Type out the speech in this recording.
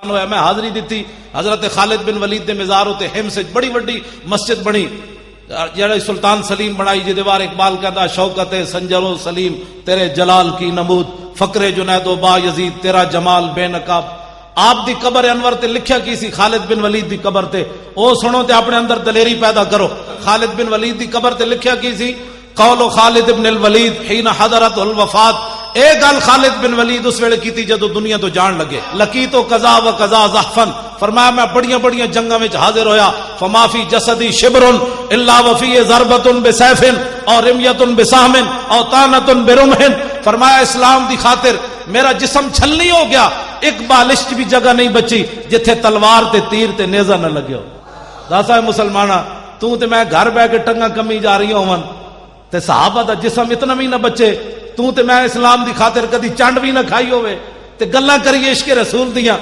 میں حاضری دیتی حضرت خالد بن ولید دے مزار ہوتے ہمس بڑی بڑی مسجد بنی جڑا سلطان سلیم بنائی جی دیوار اقبال کہتا شوکت سنجر و سلیم تیرے جلال کی نمود فقر جنید و با یزید تیرا جمال بے نقاب. آپ دی قبر انور تے لکھیا کی سی خالد بن ولید دی قبر تے او سنو تے اپنے اندر دلیری پیدا کرو. خالد بن ولید دی قبر تے لکھیا کی سی قول خالد بن الولید حین حضرت الوفات. اے گل خالد بن ولید اس ویلے کیتی جدو دنیا تو جان لگے. لقیت قضا و قضا زحفن فرمایا میں بڑیاں بڑیاں جنگاں وچ حاضر ہویا. فما فی جسدی شبر الا وفی ضربۃ بسیف اور رمیۃ بسہم اور طعنۃ برمح. فرمایا اسلام دی خاطر میرا جسم چھلنی ہو گیا, ایک بالش بھی جگہ نہیں بچی جتھے تلوار تے تیر تے نیزہ نہ لگے ہو. داسا مسلمانہ تو تے میں گھر بیٹھ کے ٹنگا کمی جا رہی ہوں تے صحابہ دا جسم اتنا بھی نہ بچے, تو تے میں اسلام دی خاطر کدی چنڈ بھی نہ کھائی ہوئے تے گلاں کریے عشق رسول دیاں.